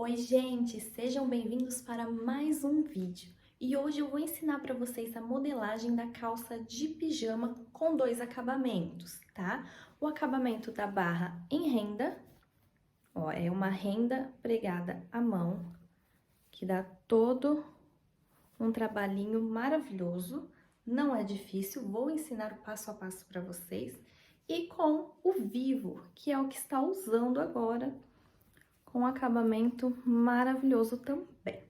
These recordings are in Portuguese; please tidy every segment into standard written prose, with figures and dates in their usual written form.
Oi, gente, sejam bem-vindos para mais um vídeo. E hoje eu vou ensinar para vocês a modelagem da calça de pijama com dois acabamentos, tá? O acabamento da barra em renda, ó, é uma renda pregada à mão, que dá todo um trabalhinho maravilhoso, não é difícil, vou ensinar o passo a passo para vocês. E com o vivo, que é o que está usando agora, com acabamento maravilhoso também.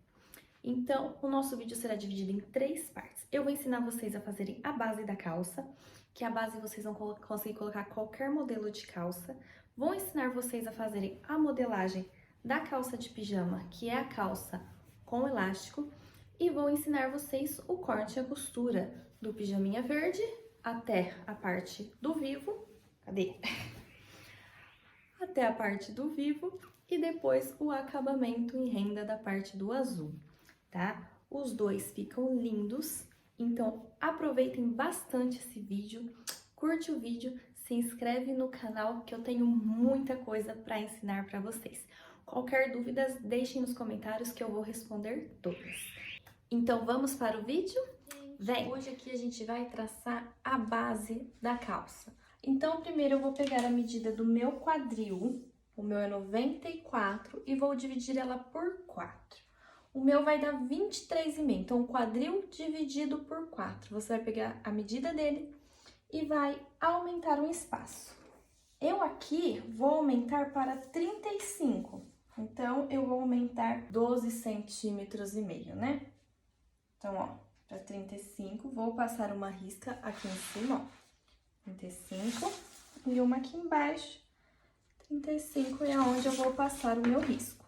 Então, o nosso vídeo será dividido em três partes. Eu vou ensinar vocês a fazerem a base da calça, que a base vocês vão conseguir colocar qualquer modelo de calça. Vou ensinar vocês a fazerem a modelagem da calça de pijama, que é a calça com elástico. E vou ensinar vocês o corte e a costura do pijaminha verde até a parte do vivo. Cadê? Até a parte do vivo e depois o acabamento em renda da parte do azul, tá? Os dois ficam lindos, então aproveitem bastante esse vídeo, curte o vídeo, se inscreve no canal que eu tenho muita coisa para ensinar para vocês. Qualquer dúvida, deixem nos comentários que eu vou responder todas. Então vamos para o vídeo? Vem! Hoje aqui a gente vai traçar a base da calça. Então, primeiro eu vou pegar a medida do meu quadril, o meu é 94, e vou dividir ela por 4. O meu vai dar 23,5, então quadril dividido por 4. Você vai pegar a medida dele e vai aumentar o espaço. Eu aqui vou aumentar para 35, então eu vou aumentar 12 centímetros e meio, né? Então, ó, para 35, vou passar uma risca aqui em cima, ó. 35 e uma aqui embaixo, 35 é onde eu vou passar o meu risco.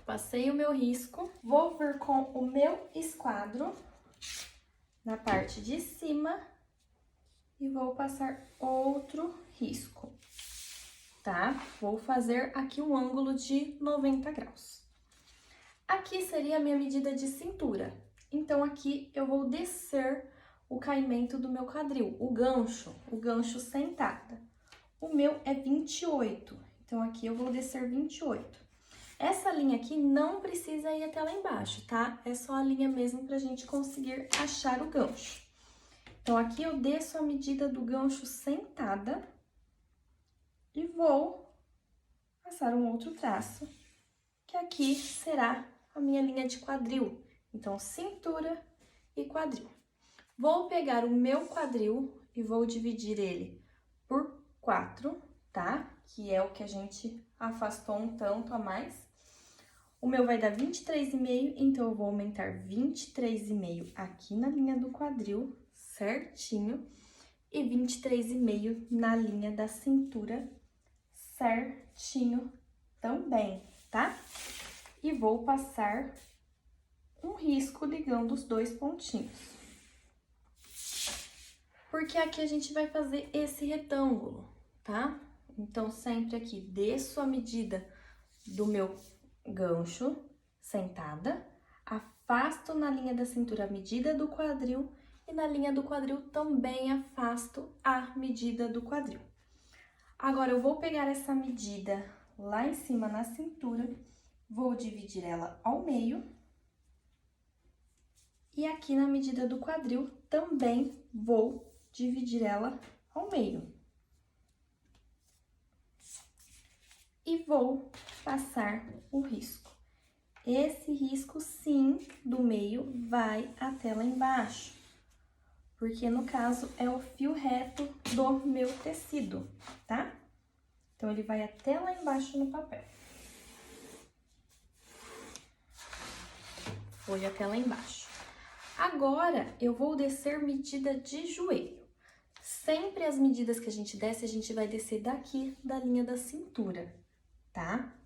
Passei o meu risco, vou vir com o meu esquadro na parte de cima e vou passar outro risco, tá? Vou fazer aqui um ângulo de 90 graus. Aqui seria a minha medida de cintura, então aqui eu vou descer o caimento do meu quadril, o gancho sentada. O meu é 28, então aqui eu vou descer 28. Essa linha aqui não precisa ir até lá embaixo, tá? É só a linha mesmo pra gente conseguir achar o gancho. Então aqui eu desço a medida do gancho sentada e vou passar um outro traço, que aqui será a minha linha de quadril. Então, cintura e quadril. Vou pegar o meu quadril e vou dividir ele por 4, tá? Que é o que a gente afastou um tanto a mais. O meu vai dar 23,5, então eu vou aumentar 23,5 aqui na linha do quadril, certinho. E 23,5 na linha da cintura, certinho também, tá? E vou passar um risco ligando os dois pontinhos. Porque aqui a gente vai fazer esse retângulo, tá? Então, sempre aqui, desço a medida do meu gancho sentada, afasto na linha da cintura a medida do quadril e na linha do quadril também afasto a medida do quadril. Agora, eu vou pegar essa medida lá em cima na cintura, vou dividir ela ao meio. E aqui na medida do quadril, também vou dividir ela ao meio. E vou passar o risco. Esse risco, sim, do meio vai até lá embaixo. Porque, no caso, é o fio reto do meu tecido, tá? Então, ele vai até lá embaixo no papel. Foi até lá embaixo. Agora, eu vou descer medida de joelho. Sempre as medidas que a gente desce, a gente vai descer daqui da linha da cintura, tá?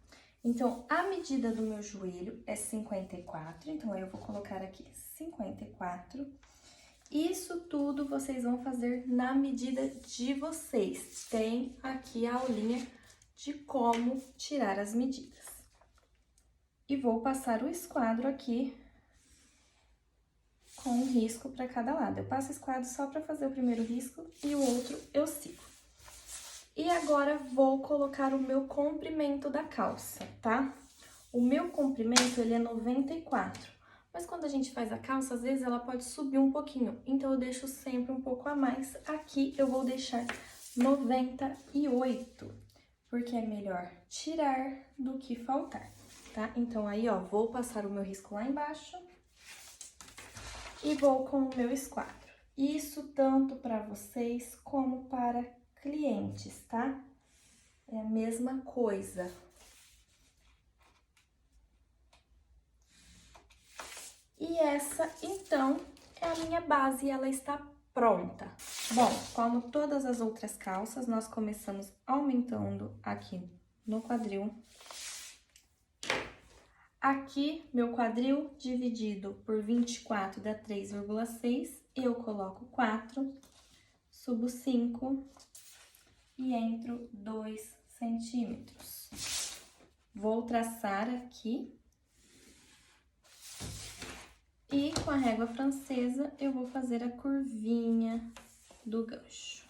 Então, a medida do meu joelho é 54, então eu vou colocar aqui 54. Isso tudo vocês vão fazer na medida de vocês. Tem aqui a aulinha de como tirar as medidas. E vou passar o esquadro aqui com um risco para cada lado. Eu passo esquadro só para fazer o primeiro risco e o outro eu sigo. E agora, vou colocar o meu comprimento da calça, tá? O meu comprimento, ele é 94. Mas quando a gente faz a calça, às vezes ela pode subir um pouquinho. Então, eu deixo sempre um pouco a mais. Aqui, eu vou deixar 98. Porque é melhor tirar do que faltar, tá? Então, aí, ó, vou passar o meu risco lá embaixo. E vou com o meu esquadro. Isso tanto para vocês como para clientes, tá? É a mesma coisa. E essa, então, é a minha base e ela está pronta. Bom, como todas as outras calças, nós começamos aumentando aqui no quadril. Aqui, meu quadril dividido por 24 dá 3,6. Eu coloco 4, subo 5 e entro 2 centímetros. Vou traçar aqui. E com a régua francesa, eu vou fazer a curvinha do gancho.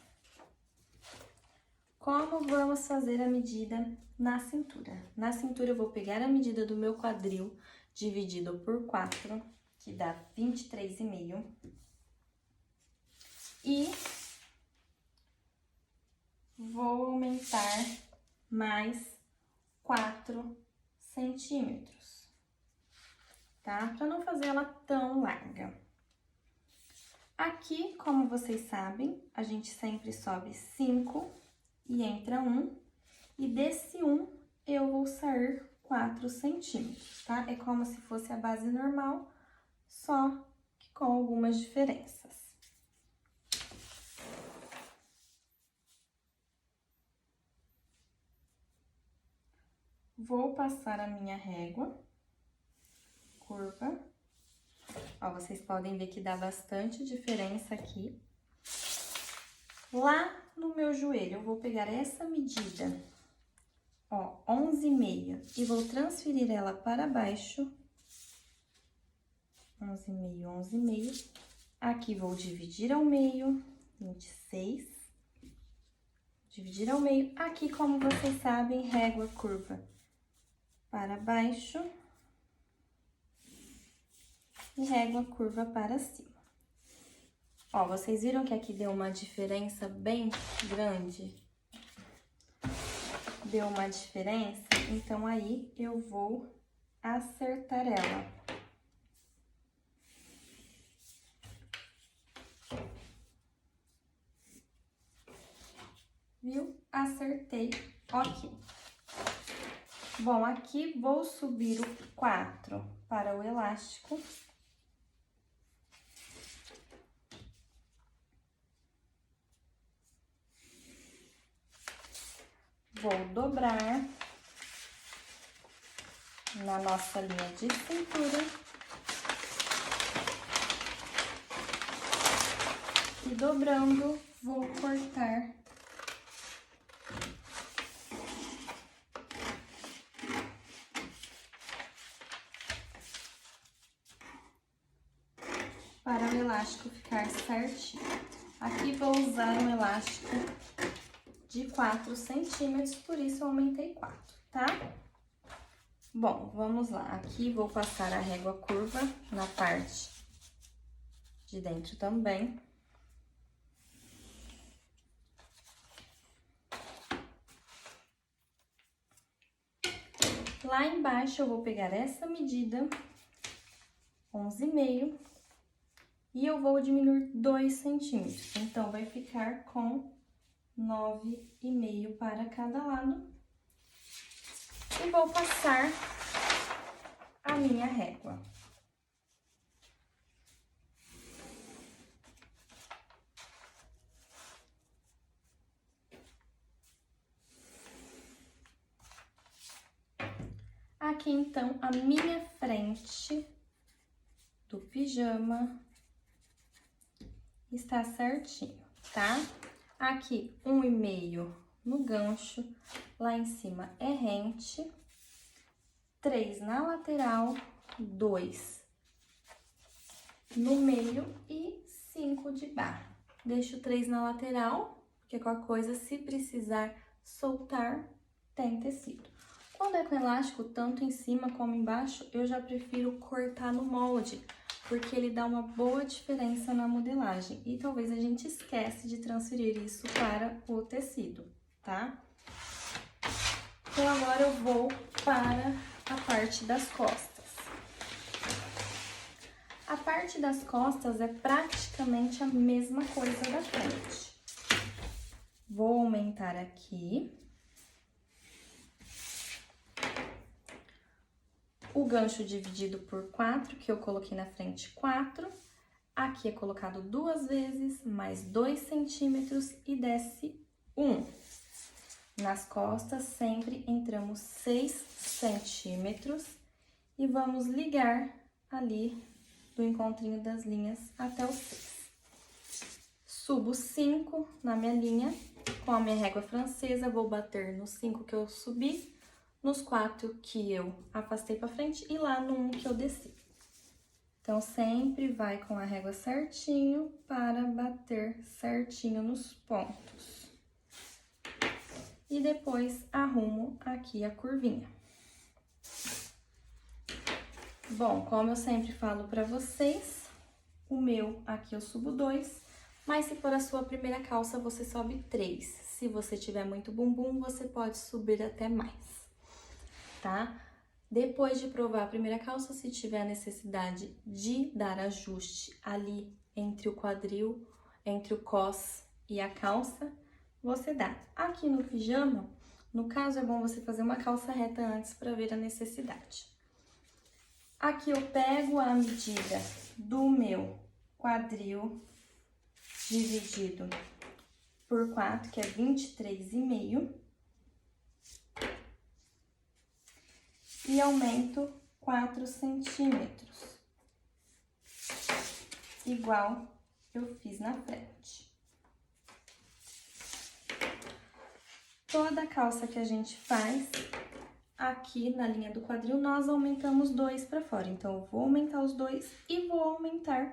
Como vamos fazer a medida na cintura? Na cintura, eu vou pegar a medida do meu quadril, dividido por 4, que dá 23,5. E vou aumentar mais 4 centímetros, tá? Pra não fazer ela tão larga. Aqui, como vocês sabem, a gente sempre sobe 5 e entra 1. E desse 1, eu vou sair 4 centímetros, tá? É como se fosse a base normal, só que com algumas diferenças. Vou passar a minha régua, curva. Ó, vocês podem ver que dá bastante diferença aqui. Lá no meu joelho, eu vou pegar essa medida, ó, 11,5, e vou transferir ela para baixo. 11,5, 11,5. Aqui vou dividir ao meio, 26. Dividir ao meio. Aqui, como vocês sabem, régua curva para baixo e régua curva para cima. Ó, vocês viram que aqui deu uma diferença bem grande? Deu uma diferença, então aí eu vou acertar ela. Viu? Acertei, ok. Bom, aqui vou subir o 4 para o elástico. Vou dobrar na nossa linha de cintura. E dobrando, vou cortar para o elástico ficar certinho. Aqui vou usar um elástico de 4 centímetros, por isso eu aumentei 4, tá? Bom, vamos lá. Aqui vou passar a régua curva na parte de dentro também. Lá embaixo eu vou pegar essa medida, 11,5, e eu vou diminuir 2 centímetros. Então, vai ficar com 9,5 para cada lado. E vou passar a minha régua. Aqui, então, a minha frente do pijama está certinho, tá? Aqui, 1,5 no gancho, lá em cima é rente, 3 na lateral, 2 no meio e 5 de barra. Deixo 3 na lateral, porque qualquer coisa, se precisar soltar, tem tecido. Quando é com elástico, tanto em cima como embaixo, eu já prefiro cortar no molde, porque ele dá uma boa diferença na modelagem. E talvez a gente esquece de transferir isso para o tecido, tá? Então, agora eu vou para a parte das costas. A parte das costas é praticamente a mesma coisa da frente. Vou aumentar aqui. O gancho dividido por 4, que eu coloquei na frente 4. Aqui é colocado 2 vezes, mais 2 centímetros e desce 1. Nas costas, sempre entramos 6 centímetros e vamos ligar ali do encontrinho das linhas até o 6. Subo 5 na minha linha, com a minha régua francesa, vou bater nos 5 que eu subi, nos 4 que eu afastei para frente e lá no 1 que eu desci. Então, sempre vai com a régua certinho para bater certinho nos pontos. E depois, arrumo aqui a curvinha. Bom, como eu sempre falo pra vocês, o meu aqui eu subo 2, mas se for a sua primeira calça, você sobe 3. Se você tiver muito bumbum, você pode subir até mais, tá? Depois de provar a primeira calça, se tiver a necessidade de dar ajuste ali entre o quadril, entre o cos e a calça, você dá. Aqui no pijama, no caso, é bom você fazer uma calça reta antes para ver a necessidade. Aqui eu pego a medida do meu quadril dividido por 4, que é 23,5. E aumento 4 centímetros, igual eu fiz na frente. Toda calça que a gente faz, aqui na linha do quadril, nós aumentamos 2 para fora. Então, eu vou aumentar os 2 e vou aumentar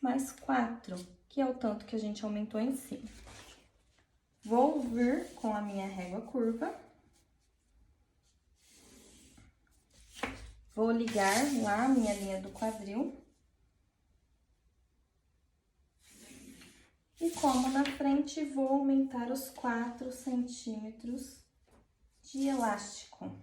mais 4, que é o tanto que a gente aumentou em cima. Vou vir com a minha régua curva. Vou ligar lá a minha linha do quadril. E como na frente, vou aumentar os 4 centímetros de elástico.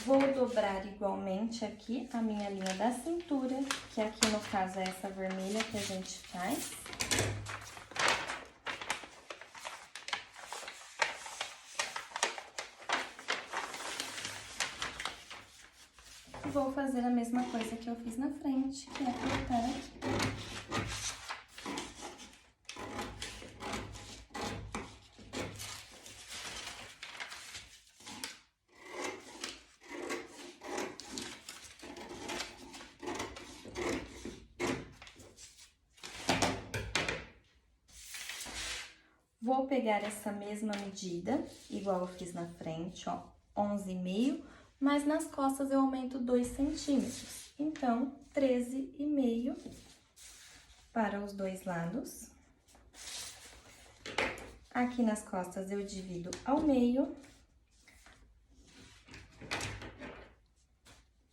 Vou dobrar igualmente aqui a minha linha da cintura, que aqui no caso é essa vermelha que a gente faz. Vou fazer a mesma coisa que eu fiz na frente, que é cortar aqui. Vou pegar essa mesma medida, igual eu fiz na frente, ó, 11,5, mas nas costas eu aumento 2 centímetros. Então, 13,5 para os dois lados. Aqui nas costas eu divido ao meio,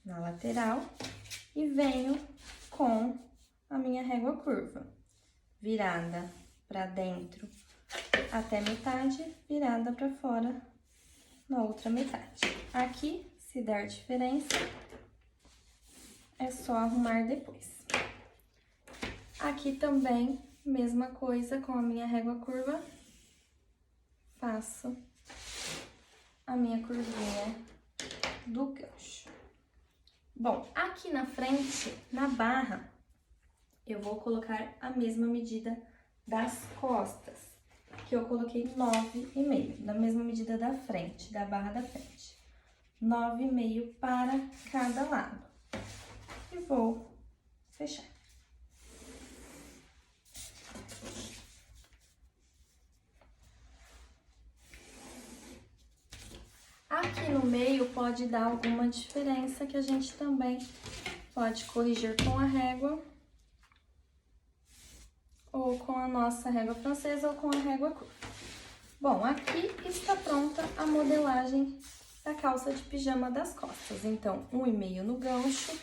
na lateral, e venho com a minha régua curva, virada para dentro até metade, virada para fora na outra metade. Aqui, se der diferença, é só arrumar depois. Aqui também, mesma coisa, com a minha régua curva, faço a minha curvinha do gancho. Bom, aqui na frente, na barra, eu vou colocar a mesma medida das costas, que eu coloquei 9,5, da mesma medida da frente, da barra da frente. 9,5 para cada lado. E vou fechar. Aqui no meio pode dar alguma diferença que a gente também pode corrigir com a régua, ou com a nossa régua francesa, ou com a régua curva. Bom, aqui está pronta a modelagem da calça de pijama das costas. Então, 1,5 no gancho,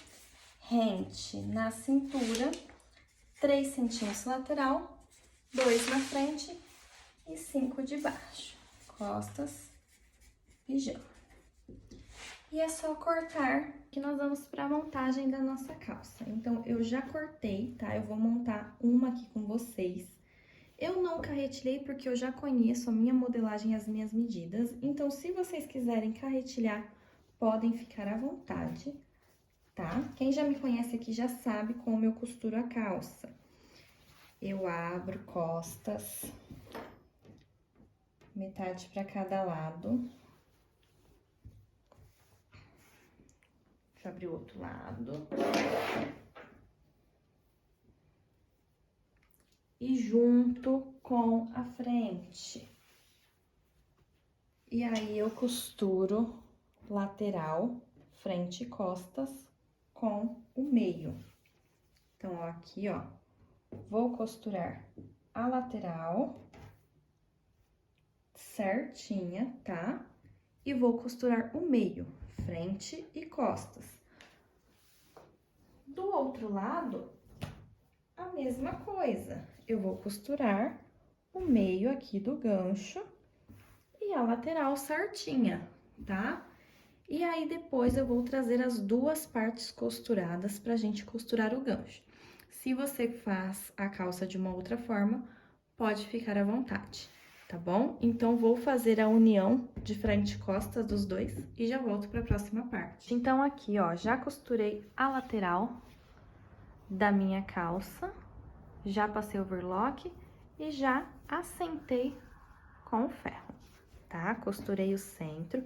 rente na cintura, 3 centímetros lateral, 2 na frente e 5 de baixo. Costas, pijama. E é só cortar que nós vamos para a montagem da nossa calça. Então, eu já cortei, tá? Eu vou montar uma aqui com vocês. Eu não carretilhei porque eu já conheço a minha modelagem e as minhas medidas. Então, se vocês quiserem carretilhar, podem ficar à vontade, tá? Quem já me conhece aqui já sabe como eu costuro a calça. Eu abro costas, metade para cada lado. Deixa eu abrir o outro lado. E junto com a frente. E aí, eu costuro lateral, frente e costas com o meio. Então, ó, aqui, ó, vou costurar a lateral certinha, tá? E vou costurar o meio, frente e costas. Do outro lado, a mesma coisa. Eu vou costurar o meio aqui do gancho e a lateral certinha, tá? E aí, depois eu vou trazer as duas partes costuradas pra gente costurar o gancho. Se você faz a calça de uma outra forma, pode ficar à vontade, tá bom? Então, vou fazer a união de frente e costas dos dois e já volto pra próxima parte. Então, aqui, ó, já costurei a lateral da minha calça. Já passei o overlock e já assentei com o ferro, tá? Costurei o centro.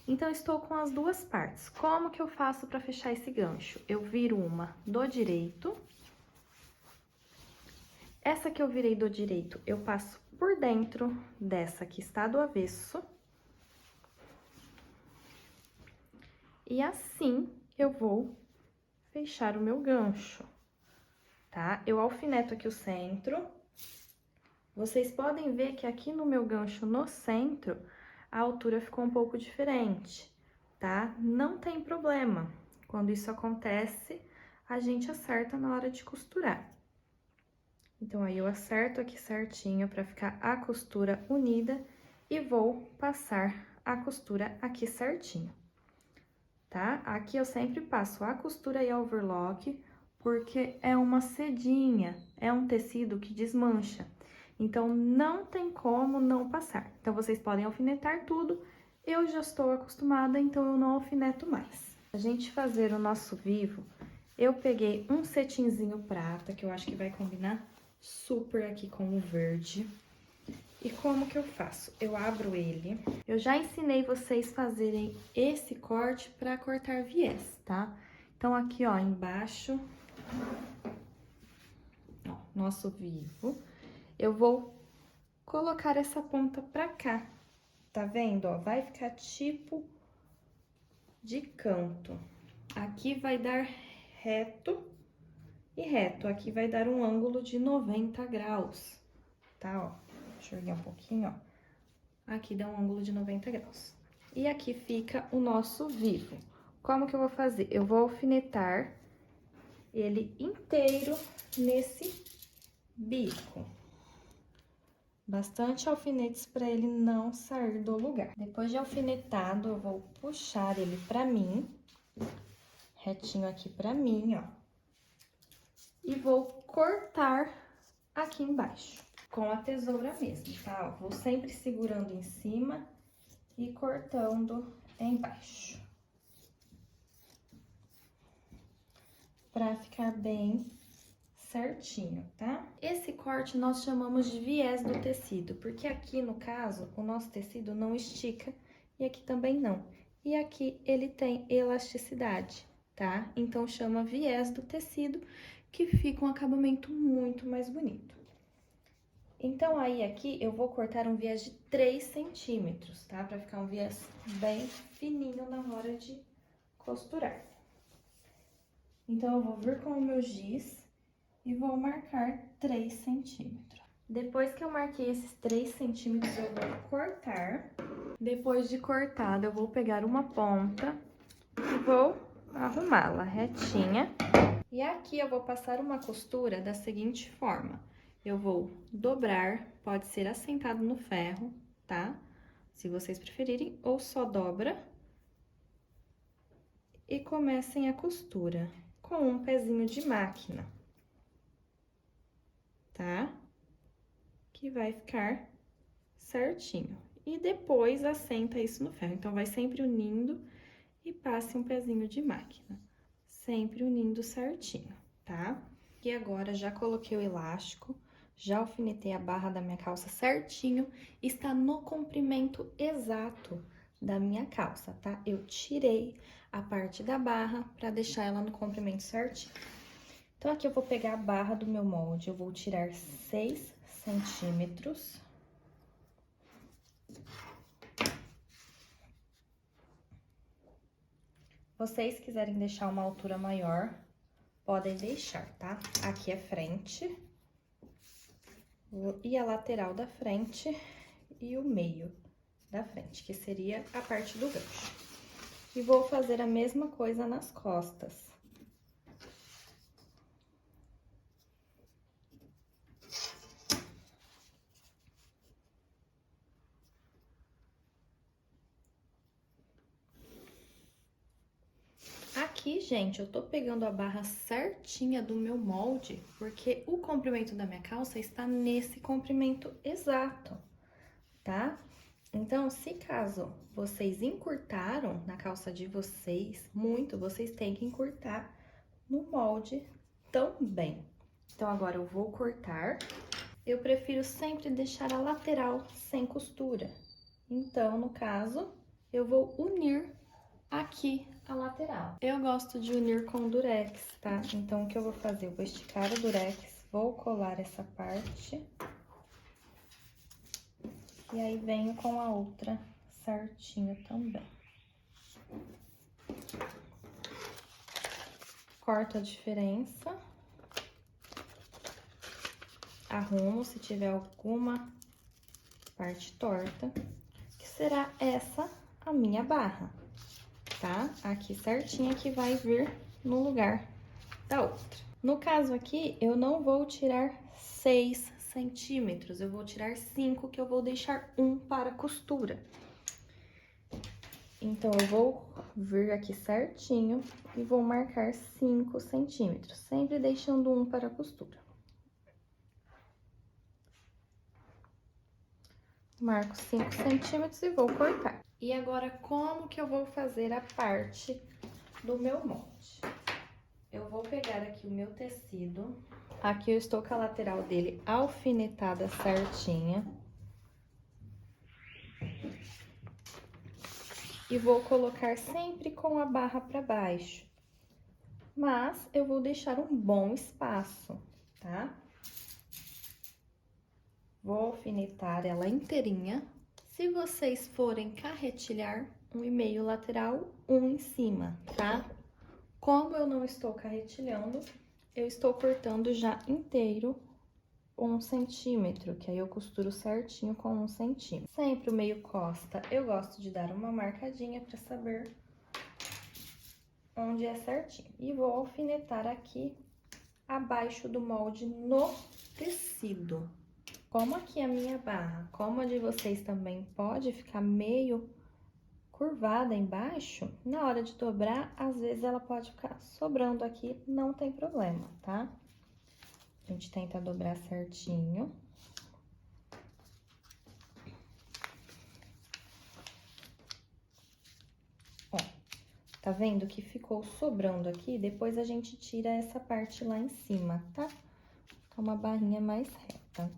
Então, estou com as duas partes. Como que eu faço para fechar esse gancho? Eu viro uma do direito. Essa que eu virei do direito, eu passo por dentro dessa que está do avesso. E assim, eu vou fechar o meu gancho, tá? Eu alfineto aqui o centro. Vocês podem ver que aqui no meu gancho, no centro, a altura ficou um pouco diferente, tá? Não tem problema. Quando isso acontece, a gente acerta na hora de costurar. Então, aí eu acerto aqui certinho pra ficar a costura unida e vou passar a costura aqui certinho, tá? Aqui eu sempre passo a costura e a overlock, porque é uma sedinha, é um tecido que desmancha. Então, não tem como não passar. Então, vocês podem alfinetar tudo. Eu já estou acostumada, então eu não alfineto mais. A gente fazer o nosso vivo, eu peguei um cetinzinho prata, que eu acho que vai combinar super aqui com o verde. E como que eu faço? Eu abro ele. Eu já ensinei vocês fazerem esse corte para cortar viés, tá? Então, aqui, ó, embaixo, ó, nosso vivo. Eu vou colocar essa ponta pra cá, tá vendo, ó? Vai ficar tipo de canto. Aqui vai dar reto e reto. Aqui vai dar um ângulo de 90 graus, tá, ó? Deixa eu erguer um pouquinho, ó. Aqui dá um ângulo de 90 graus. E aqui fica o nosso vivo. Como que eu vou fazer? Eu vou alfinetar ele inteiro nesse bico. Bastante alfinetes para ele não sair do lugar. Depois de alfinetado, eu vou puxar ele pra mim, retinho aqui pra mim, ó. E vou cortar aqui embaixo, com a tesoura mesmo, tá? Ó, vou sempre segurando em cima e cortando embaixo. Pra ficar bem certinho, tá? Esse corte nós chamamos de viés do tecido, porque aqui, no caso, o nosso tecido não estica e aqui também não. E aqui ele tem elasticidade, tá? Então, chama viés do tecido, que fica um acabamento muito mais bonito. Então, aí aqui eu vou cortar um viés de 3 centímetros, tá? Pra ficar um viés bem fininho na hora de costurar. Então, eu vou vir com o meu giz e vou marcar 3 centímetros. Depois que eu marquei esses 3 centímetros, eu vou cortar. Depois de cortado, eu vou pegar uma ponta e vou arrumá-la retinha. E aqui eu vou passar uma costura da seguinte forma. Eu vou dobrar, pode ser assentado no ferro, tá? Se vocês preferirem, ou só dobra. E comecem a costura com um pezinho de máquina, tá? Que vai ficar certinho. E depois assenta isso no ferro. Então, vai sempre unindo e passe um pezinho de máquina. Sempre unindo certinho, tá? E agora, já coloquei o elástico, já alfinetei a barra da minha calça certinho, está no comprimento exato da minha calça, tá? Eu tirei a parte da barra pra deixar ela no comprimento certinho. Então, aqui eu vou pegar a barra do meu molde, eu vou tirar 6 centímetros. Vocês quiserem deixar uma altura maior, podem deixar, tá? Aqui é frente, e a lateral da frente e o meio da frente, que seria a parte do gancho. E vou fazer a mesma coisa nas costas. Aqui, gente, eu tô pegando a barra certinha do meu molde, porque o comprimento da minha calça está nesse comprimento exato, tá? Então, se caso vocês encurtaram na calça de vocês muito, vocês têm que encurtar no molde também. Então, agora eu vou cortar. Eu prefiro sempre deixar a lateral sem costura. Então, no caso, eu vou unir aqui a lateral. Eu gosto de unir com durex, tá? Então, o que eu vou fazer? Eu vou esticar o durex, vou colar essa parte. E aí, venho com a outra certinho também. Corto a diferença. Arrumo se tiver alguma parte torta, que será essa a minha barra, tá? Aqui certinha que vai vir no lugar da outra. No caso aqui, eu não vou tirar 6 centímetros, eu vou tirar 5, que eu vou deixar 1 para costura. Então, eu vou vir aqui certinho e vou marcar 5 centímetros, sempre deixando 1 para costura. Marco 5 centímetros e vou cortar. E agora, como que eu vou fazer a parte do meu molde? Eu vou pegar aqui o meu tecido. Aqui eu estou com a lateral dele alfinetada certinha. E vou colocar sempre com a barra para baixo. Mas eu vou deixar um bom espaço, tá? Vou alfinetar ela inteirinha. Se vocês forem carretilhar, 1,5 lateral, 1 em cima, tá? Como eu não estou carretilhando, eu estou cortando já inteiro 1 centímetro, que aí eu costuro certinho com 1 centímetro. Sempre o meio costa, eu gosto de dar uma marcadinha pra saber onde é certinho. E vou alfinetar aqui abaixo do molde no tecido. Como aqui a minha barra, como a de vocês também pode ficar meio curvada embaixo, na hora de dobrar, às vezes ela pode ficar sobrando aqui, não tem problema, tá? A gente tenta dobrar certinho. Ó, tá vendo que ficou sobrando aqui? Depois a gente tira essa parte lá em cima, tá? Fica uma barrinha mais reta.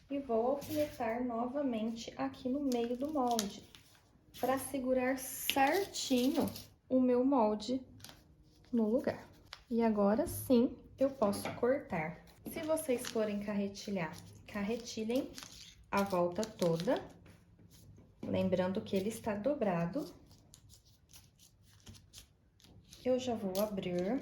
E vou alfinetar novamente aqui no meio do molde, para segurar certinho o meu molde no lugar. E agora sim, eu posso cortar. Se vocês forem carretilhar, carretilhem a volta toda, lembrando que ele está dobrado. Eu já vou abrir.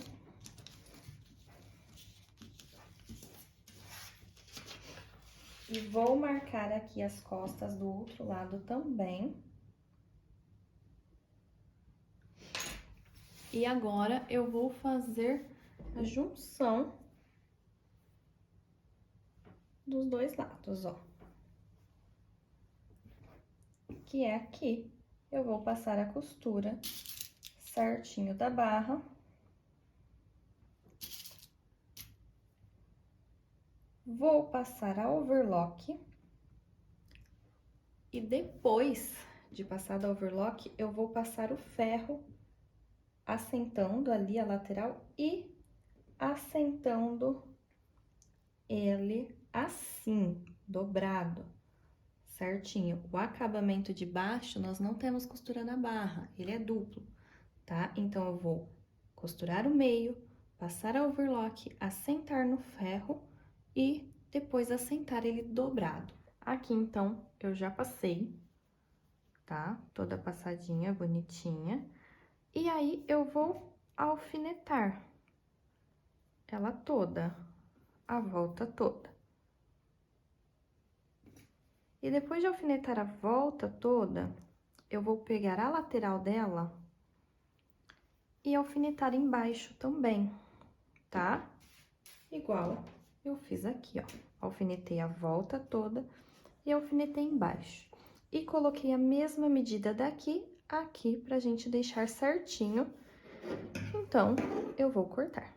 E vou marcar aqui as costas do outro lado também. E agora, eu vou fazer a junção dos dois lados, ó. Que é aqui. Eu vou passar a costura certinho da barra. Vou passar a overlock. E depois de passar a overlock, eu vou passar o ferro assentando ali a lateral e assentando ele assim, dobrado, certinho. O acabamento de baixo, nós não temos costura na barra, ele é duplo, tá? Então, eu vou costurar o meio, passar a overlock, assentar no ferro e depois assentar ele dobrado. Aqui, então, eu já passei, tá? Toda passadinha, bonitinha. E aí, eu vou alfinetar ela toda, a volta toda. E depois de alfinetar a volta toda, eu vou pegar a lateral dela e alfinetar embaixo também, tá? Igual eu fiz aqui, ó. Alfinetei a volta toda e alfinetei embaixo. E coloquei a mesma medida daqui, aqui, pra gente deixar certinho. Então, eu vou cortar.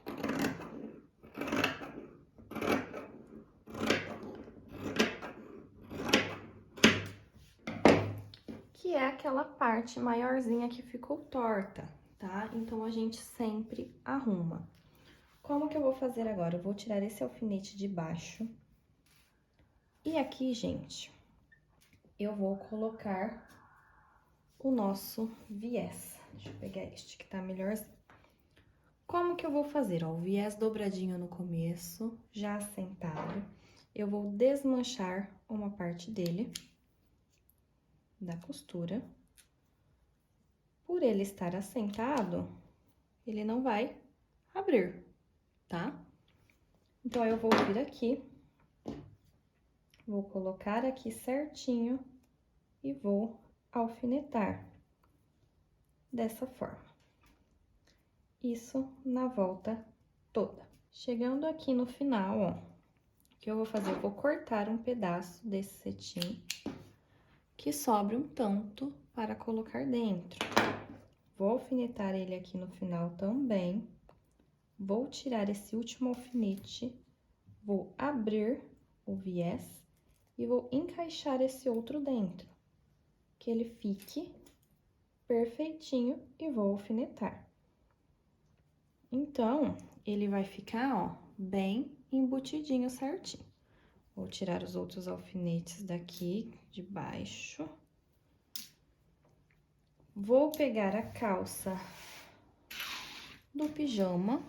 Que é aquela parte maiorzinha que ficou torta, tá? Então, a gente sempre arruma. Como que eu vou fazer agora? Eu vou tirar esse alfinete de baixo. E aqui, gente, eu vou colocar o nosso viés. Deixa eu pegar este que tá melhorzinho. Como que eu vou fazer? Ó, o viés dobradinho no começo, já assentado. Eu vou desmanchar uma parte dele, da costura. Por ele estar assentado, ele não vai abrir, tá? Então, eu vou vir aqui, vou colocar aqui certinho e vou alfinetar dessa forma. Isso na volta toda. Chegando aqui no final, ó, o que eu vou fazer? Eu vou cortar um pedaço desse cetim que sobre um tanto para colocar dentro. Vou alfinetar ele aqui no final também. Vou tirar esse último alfinete, vou abrir o viés e vou encaixar esse outro dentro, que ele fique perfeitinho e vou alfinetar. Então, ele vai ficar, ó, bem embutidinho certinho. Vou tirar os outros alfinetes daqui de baixo. Vou pegar a calça do pijama,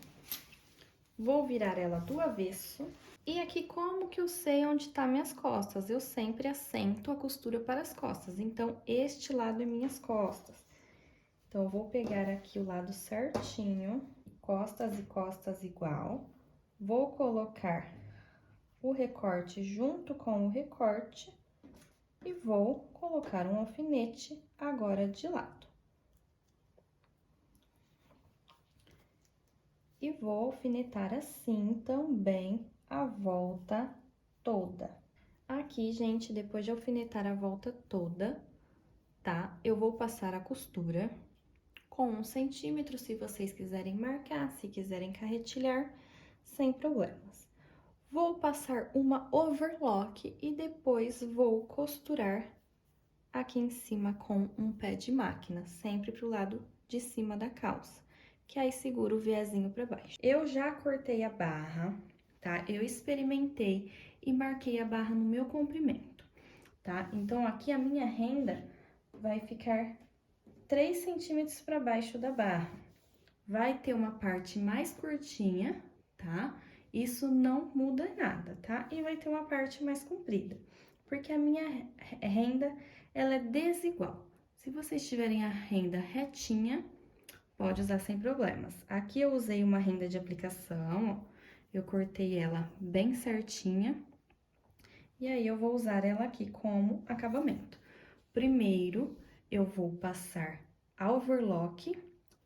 vou virar ela do avesso. E aqui, como que eu sei onde tá minhas costas? Eu sempre assento a costura para as costas, então, este lado é minhas costas. Então, eu vou pegar aqui o lado certinho, costas e costas igual. Vou colocar o recorte junto com o recorte e vou colocar um alfinete agora de lado. E vou alfinetar assim também a volta toda. Aqui, gente, depois de alfinetar a volta toda, tá? Eu vou passar a costura com 1 centímetro, se vocês quiserem marcar, se quiserem carretilhar, sem problemas. Vou passar uma overlock e depois vou costurar aqui em cima com um pé de máquina, sempre pro lado de cima da calça, que aí segura o viezinho pra baixo. Eu já cortei a barra, tá? Eu experimentei e marquei a barra no meu comprimento, tá? Então, aqui a minha renda vai ficar 3 centímetros pra baixo da barra. Vai ter uma parte mais curtinha, tá? isso não muda nada, tá? E vai ter uma parte mais comprida, porque a minha renda, ela é desigual. Se vocês tiverem a renda retinha, pode usar sem problemas. Aqui eu usei uma renda de aplicação, ó, eu cortei ela bem certinha, e aí eu vou usar ela aqui como acabamento. Primeiro, eu vou passar a overlock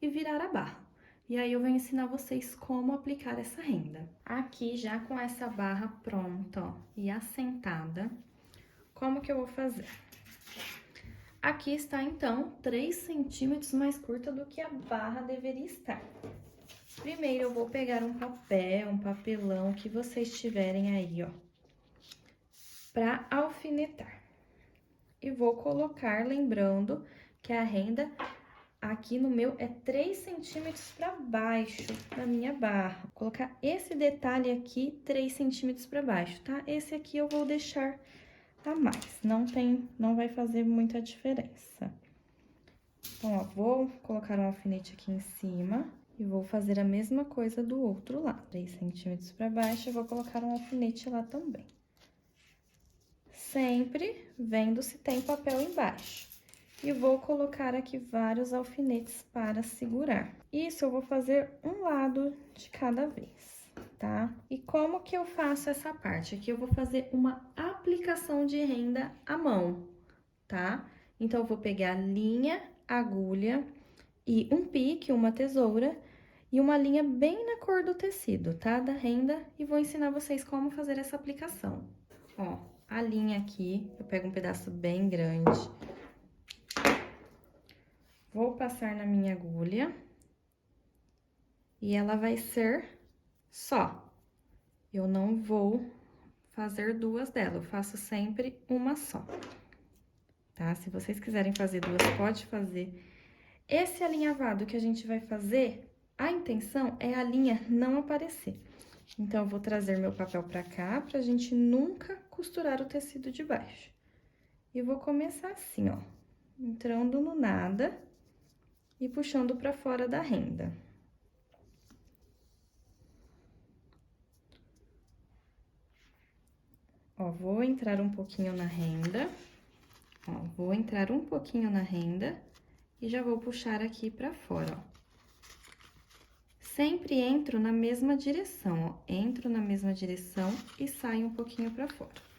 e virar a barra. E aí, eu vou ensinar vocês como aplicar essa renda. Aqui, já com essa barra pronta, ó, e assentada, como que eu vou fazer? Aqui está, então, 3 centímetros mais curta do que a barra deveria estar. Primeiro, eu vou pegar um papel, um papelão que vocês tiverem aí, ó, para alfinetar. E vou colocar, lembrando que a renda aqui no meu é 3 centímetros para baixo da minha barra. Vou colocar esse detalhe aqui 3 centímetros para baixo, tá? Esse aqui eu vou deixar a mais, não vai fazer muita diferença. Então, ó, vou colocar um alfinete aqui em cima e vou fazer a mesma coisa do outro lado. 3 centímetros para baixo, eu vou colocar um alfinete lá também. Sempre vendo se tem papel embaixo. E vou colocar aqui vários alfinetes para segurar. Isso eu vou fazer um lado de cada vez, tá? E como que eu faço essa parte? Aqui eu vou fazer uma aplicação de renda à mão, tá? Então, eu vou pegar linha, agulha e um pique, uma tesoura e uma linha bem na cor do tecido, tá? Da renda, e vou ensinar vocês como fazer essa aplicação. Ó, a linha aqui, eu pego um pedaço bem grande. Vou passar na minha agulha. E ela vai ser só. Eu não vou fazer duas dela, eu faço sempre uma só. Tá? Se vocês quiserem fazer duas, pode fazer. Esse alinhavado que a gente vai fazer, a intenção é a linha não aparecer. Então, eu vou trazer meu papel pra cá, pra gente nunca costurar o tecido de baixo. E vou começar assim, ó, entrando no nada e puxando pra fora da renda. Ó, vou entrar um pouquinho na renda, ó, vou entrar um pouquinho na renda e já vou puxar aqui pra fora, ó. Sempre entro na mesma direção, ó, entro na mesma direção e saio um pouquinho pra fora.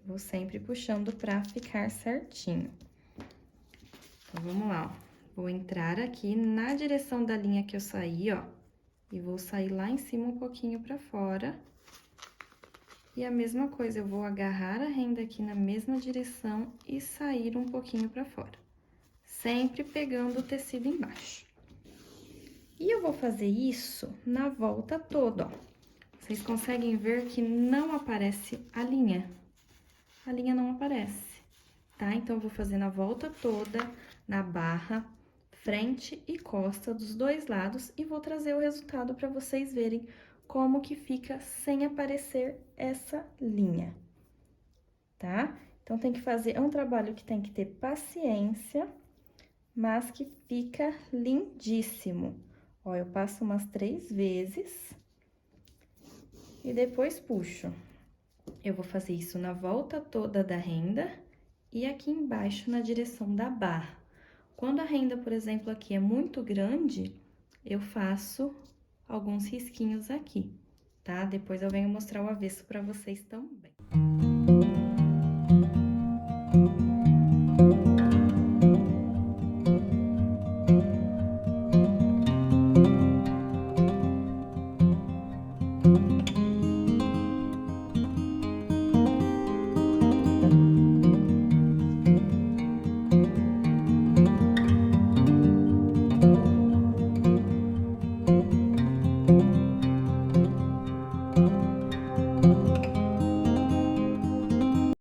Vou sempre puxando pra ficar certinho. Então, vamos lá, ó. Vou entrar aqui na direção da linha que eu saí, ó, e vou sair lá em cima um pouquinho pra fora. E a mesma coisa, eu vou agarrar a renda aqui na mesma direção e sair um pouquinho pra fora. Sempre pegando o tecido embaixo. E eu vou fazer isso na volta toda, ó. Vocês conseguem ver que não aparece a linha? A linha não aparece, tá? Então, eu vou fazer na volta toda, na barra, frente e costa dos dois lados, e vou trazer o resultado para vocês verem como que fica sem aparecer essa linha, tá? Então, tem que fazer, é um trabalho que tem que ter paciência, mas que fica lindíssimo. Ó, eu passo umas 3 vezes e depois puxo. Eu vou fazer isso na volta toda da renda e aqui embaixo na direção da barra. Quando a renda, por exemplo, aqui é muito grande, eu faço alguns risquinhos aqui, tá? Depois eu venho mostrar o avesso pra vocês também.